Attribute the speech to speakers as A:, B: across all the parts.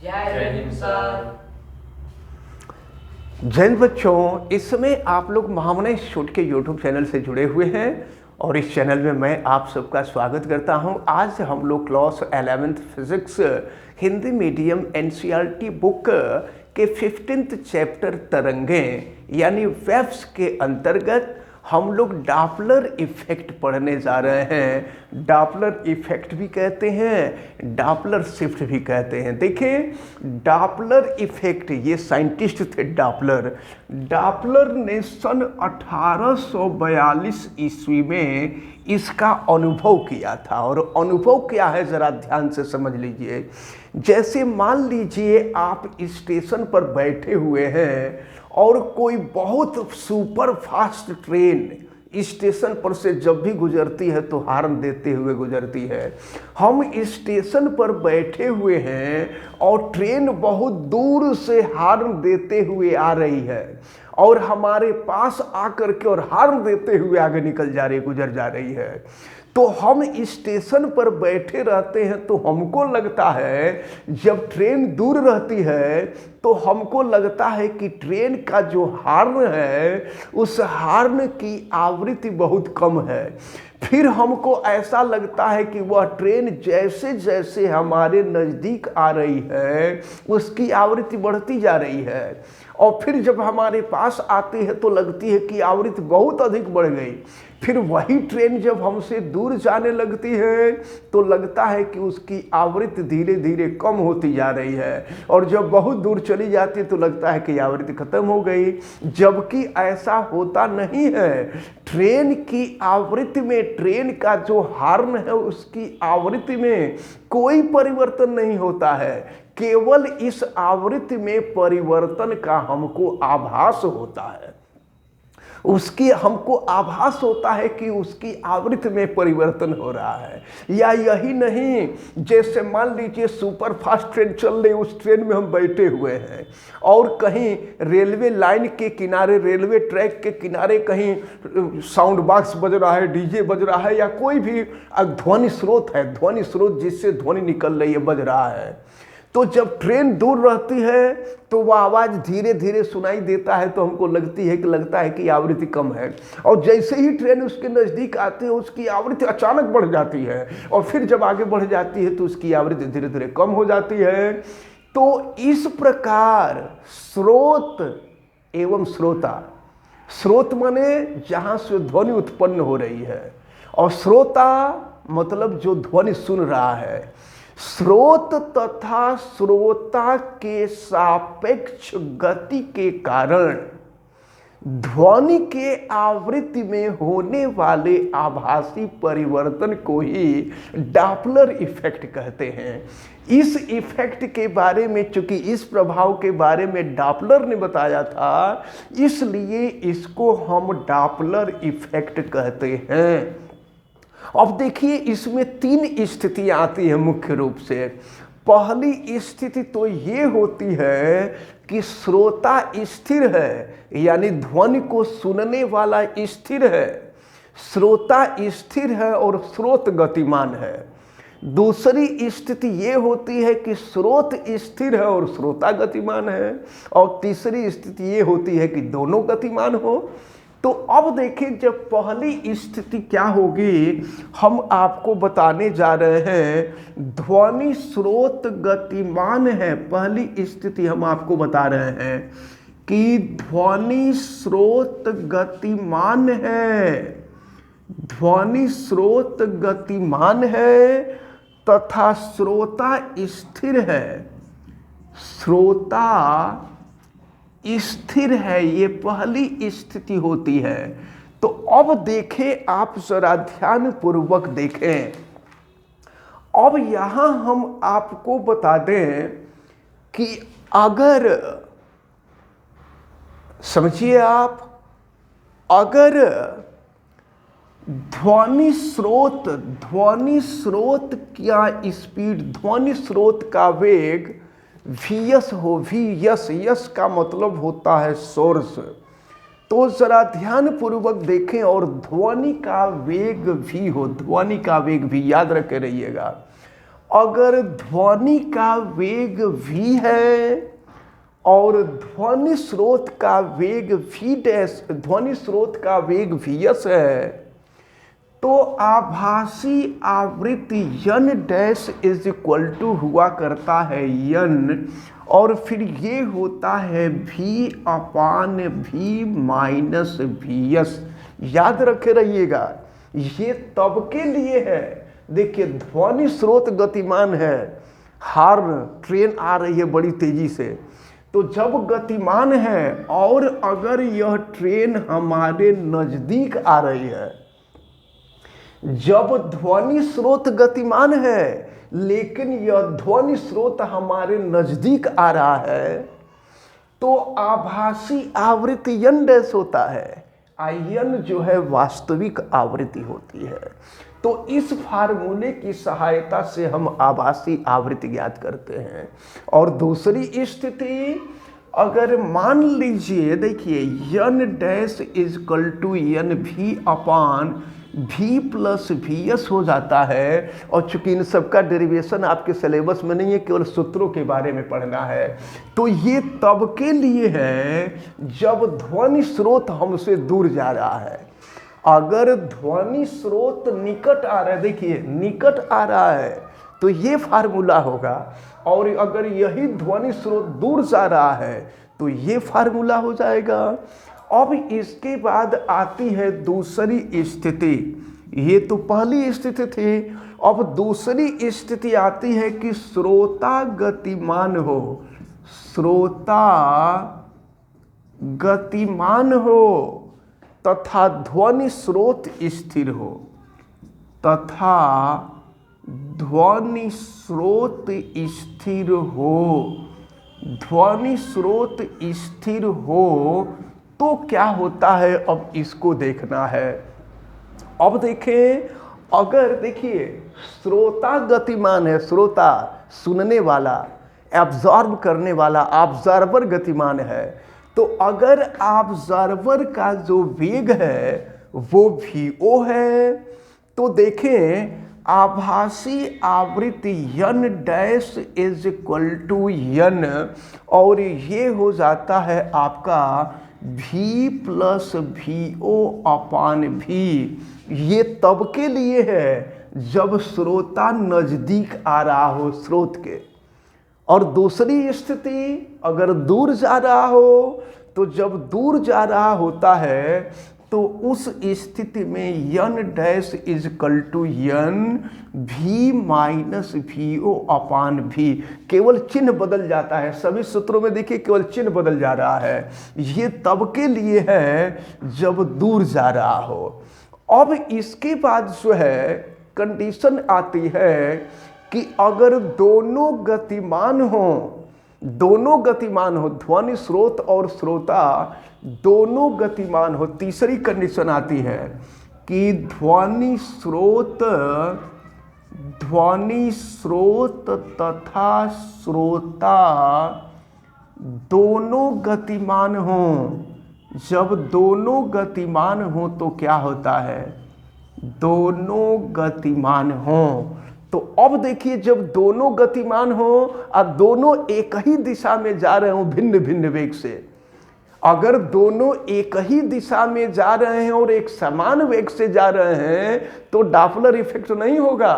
A: जय हिंद सर।
B: जय हिंद बच्चों, इस समय आप लोग महामना इंस्टीट्यूट के यूट्यूब चैनल से जुड़े हुए हैं और इस चैनल में मैं आप सबका स्वागत करता हूं। आज हम लोग class 11th physics Hindi medium NCERT book के 15th चैप्टर तरंगें यानी वेव्स के अंतर्गत हम लोग डॉपलर इफेक्ट पढ़ने जा रहे हैं। डॉपलर इफेक्ट भी कहते हैं, डॉपलर शिफ्ट भी कहते हैं। देखिए, डॉपलर इफेक्ट, ये साइंटिस्ट थे डॉपलर। डॉपलर ने सन 1842 ईस्वी में इसका अनुभव किया था। और अनुभव क्या है जरा ध्यान से समझ लीजिए। जैसे मान लीजिए आप स्टेशन पर बैठे हुए हैं और कोई बहुत सुपर फास्ट ट्रेन स्टेशन पर से जब भी गुजरती है तो हॉर्न देते हुए गुजरती है। हम स्टेशन पर बैठे हुए हैं और ट्रेन बहुत दूर से हॉर्न देते हुए आ रही है और हमारे पास आकर के और हॉर्न देते हुए आगे निकल जा रही, गुजर जा रही है। तो हम स्टेशन पर बैठे रहते हैं तो हमको लगता है, जब ट्रेन दूर रहती है तो हमको लगता है कि ट्रेन का जो हॉर्न है उस हॉर्न की आवृत्ति बहुत कम है। फिर हमको ऐसा लगता है कि वह ट्रेन जैसे जैसे हमारे नज़दीक आ रही है उसकी आवृत्ति बढ़ती जा रही है। और फिर जब हमारे पास आती है तो लगती है कि आवृत्ति बहुत अधिक बढ़ गई। फिर वही ट्रेन जब हमसे दूर जाने लगती है तो लगता है कि उसकी आवृत्ति धीरे धीरे कम होती जा रही है। और जब बहुत दूर चली जाती है तो लगता है कि आवृत्ति खत्म हो गई, जबकि ऐसा होता नहीं है। ट्रेन की आवृत्ति में, ट्रेन का जो हॉर्न है उसकी आवृत्ति में कोई परिवर्तन नहीं होता है। केवल इस आवृत्ति में परिवर्तन का हमको आभास होता है। उसकी हमको आभास होता है कि उसकी आवृत्ति में परिवर्तन हो रहा है। या यही नहीं, जैसे मान लीजिए सुपर फास्ट ट्रेन चल रही, उस ट्रेन में हम बैठे हुए हैं और कहीं रेलवे लाइन के किनारे, रेलवे ट्रैक के किनारे कहीं साउंड बॉक्स बज रहा है, डीजे बज रहा है, या कोई भी ध्वनि स्रोत है, ध्वनि स्रोत जिससे ध्वनि निकल रही है, बज रहा है। तो जब ट्रेन दूर रहती है तो वह आवाज़ धीरे धीरे सुनाई देता है तो हमको लगता है कि आवृत्ति कम है। और जैसे ही ट्रेन उसके नज़दीक आती है उसकी आवृत्ति अचानक बढ़ जाती है और फिर जब आगे बढ़ जाती है तो उसकी आवृत्ति धीरे धीरे कम हो जाती है। तो इस प्रकार स्रोत एवं श्रोता, स्रोत माने जहाँ से ध्वनि उत्पन्न हो रही है, और श्रोता मतलब जो ध्वनि सुन रहा है। स्रोत तथा श्रोता के सापेक्ष गति के कारण ध्वनि के आवृत्ति में होने वाले आभासी परिवर्तन को ही डॉपलर इफेक्ट कहते हैं। इस इफेक्ट के बारे में, चूंकि इस प्रभाव के बारे में डॉपलर ने बताया था, इसलिए इसको हम डॉपलर इफेक्ट कहते हैं। अब देखिए, इसमें 3 स्थितियां आती हैं मुख्य रूप से। पहली स्थिति तो ये होती है कि श्रोता स्थिर है, यानी ध्वनि को सुनने वाला स्थिर है, श्रोता स्थिर है और स्रोत गतिमान है। दूसरी स्थिति ये होती है कि स्रोत स्थिर है और श्रोता गतिमान है। और तीसरी स्थिति ये होती है कि दोनों गतिमान हो। तो अब देखिए, जब पहली स्थिति क्या होगी हम आपको बताने जा रहे हैं। ध्वनि स्रोत गतिमान है, पहली स्थिति हम आपको बता रहे हैं कि ध्वनि स्रोत गतिमान है, ध्वनि स्रोत गतिमान है तथा श्रोता स्थिर है, श्रोता स्थिर है, ये पहली स्थिति होती है। तो अब देखें, आप जरा ध्यान पूर्वक देखें। अब यहां हम आपको बता दें कि अगर, समझिए आप, अगर ध्वनि स्रोत क्या स्पीड, ध्वनि स्रोत का वेग Vs हो, यस का मतलब होता है सोर्स। तो जरा ध्यान पूर्वक देखें। और ध्वनि का वेग भी हो, ध्वनि का वेग भी याद रखे रहिएगा। अगर ध्वनि का वेग v है और ध्वनि स्रोत का वेग v डैश, ध्वनि स्रोत का वेग vs है, तो आभासी आवृत्ति n dash is equal to हुआ करता है n, और फिर ये होता है v upon v minus vs। याद रखे रहिएगा, ये तब के लिए है, देखिए ध्वनि स्रोत गतिमान है, हॉर्न ट्रेन आ रही है बड़ी तेजी से, तो जब गतिमान है और अगर यह ट्रेन हमारे नजदीक आ रही है, जब ध्वनि स्रोत गतिमान है लेकिन यह ध्वनि स्रोत हमारे नजदीक आ रहा है, तो आभासी आवृत्ति n डैश होता है, in जो है वास्तविक आवृत्ति होती है। तो इस फार्मूले की सहायता से हम आभासी आवृत्ति ज्ञात करते हैं। और दूसरी स्थिति, अगर मान लीजिए, देखिए n dash is equal to n v upon v plus vs हो जाता है, और चूंकि इन सबका डेरिवेशन आपके सिलेबस में नहीं है, केवल सूत्रों के बारे में पढ़ना है, तो ये तब के लिए है जब ध्वनि स्रोत हमसे दूर जा रहा है। अगर ध्वनि स्रोत निकट आ रहा है, देखिए निकट आ रहा है, तो ये फार्मूला होगा, और अगर यही ध्वनि स्रोत दूर जा रहा है तो ये फार्मूला हो जाएगा। अब इसके बाद आती है दूसरी स्थिति, ये तो पहली स्थिति थी, अब दूसरी स्थिति आती है कि श्रोता गतिमान हो, श्रोता गतिमान हो तथा ध्वनि स्रोत स्थिर हो, तथा ध्वनि स्रोत स्थिर हो, ध्वनि स्रोत स्थिर हो, तो क्या होता है, अब इसको देखना है। अब देखें, अगर देखिए श्रोता गतिमान है, श्रोता सुनने वाला, एब्जॉर्ब करने वाला, ऑब्जर्वर गतिमान है, तो अगर ऑब्जर्वर का जो वेग है वो vo है, तो देखें आभासी आवृत्ति n dash is equal to n, और ये हो जाता है आपका v plus vo upon v। ये तब के लिए है जब श्रोता नजदीक आ रहा हो स्रोत के। और दूसरी स्थिति, अगर दूर जा रहा हो, तो जब दूर जा रहा होता है तो उस स्थिति में n dash is equal to n v minus vo upon v। केवल चिन्ह बदल जाता है, सभी सूत्रों में देखिए केवल चिन्ह बदल जा रहा है। ये तब के लिए है जब दूर जा रहा हो। अब इसके बाद जो है कंडीशन आती है कि अगर दोनों गतिमान हो, दोनों गतिमान हो, ध्वनि स्रोत और श्रोता दोनों गतिमान हो, तीसरी कंडीशन आती है कि ध्वनि स्रोत तथा श्रोता दोनों गतिमान हो। जब दोनों गतिमान हो तो क्या होता है, दोनों गतिमान हो, तो अब देखिए जब दोनों गतिमान हो और दोनों एक ही दिशा में जा रहे हो भिन्न भिन्न वेग से, अगर दोनों एक ही दिशा में जा रहे हैं और एक समान वेग से जा रहे हैं तो डॉपलर इफेक्ट नहीं होगा।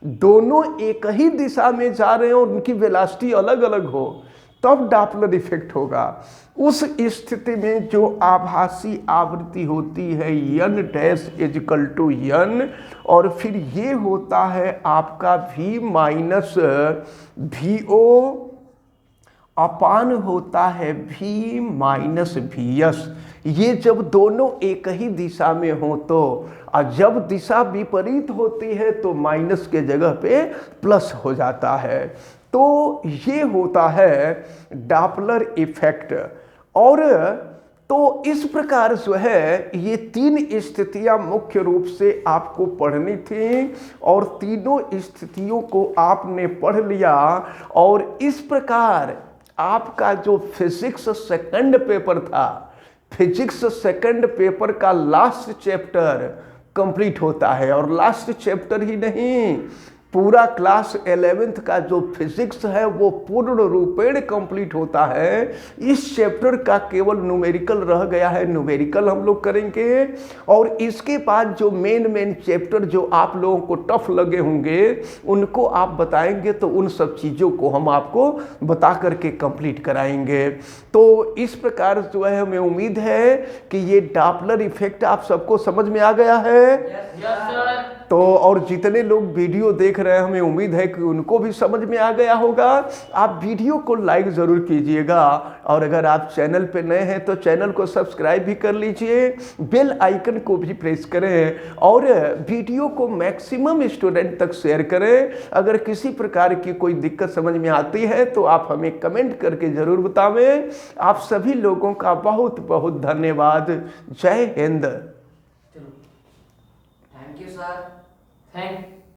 B: दोनों एक ही दिशा में जा रहे हैं और उनकी वेलोसिटी अलग अलग हो तब डॉपलर इफेक्ट होगा। उस स्थिति में जो आभासी आवृत्ति होती है n dash is equal to n, और फिर ये होता है आपका v माइनस vo अपान होता है v माइनस vs। ये जब दोनों एक ही दिशा में हो तो, और जब दिशा विपरीत होती है तो माइनस के जगह पे प्लस हो जाता है। तो ये होता है डॉपलर इफेक्ट। और तो इस प्रकार जो है ये तीन स्थितियां मुख्य रूप से आपको पढ़नी थी, और तीनों स्थितियों को आपने पढ़ लिया। और इस प्रकार आपका जो फिजिक्स सेकंड पेपर था, फिजिक्स सेकंड पेपर का लास्ट चैप्टर कंप्लीट होता है। और लास्ट चैप्टर ही नहीं, पूरा क्लास 11th का जो फिजिक्स है वो पूर्ण रूपेण कंप्लीट होता है। इस चैप्टर का केवल न्यूमेरिकल रह गया है, न्यूमेरिकल हम लोग करेंगे। और इसके बाद जो मेन चैप्टर जो आप लोगों को टफ लगे होंगे उनको आप बताएंगे, तो उन सब चीज़ों को हम आपको बता करके कंप्लीट कराएंगे। तो इस प्रकार जो है हमें उम्मीद है कि ये डॉपलर इफेक्ट आप सबको समझ में आ गया है।
A: Yes sir.
B: तो और जितने लोग वीडियो देख रहे हैं हमें उम्मीद है कि उनको भी समझ में आ गया होगा। आप वीडियो को लाइक ज़रूर कीजिएगा, और अगर आप चैनल पे नए हैं तो चैनल को सब्सक्राइब भी कर लीजिए, बेल आइकन को भी प्रेस करें, और वीडियो को मैक्सिमम स्टूडेंट तक शेयर करें। अगर किसी प्रकार की कोई दिक्कत समझ में आती है तो आप हमें कमेंट करके ज़रूर बतावें। आप सभी लोगों का बहुत बहुत धन्यवाद। जय Hind.
A: Thank you sir. Thank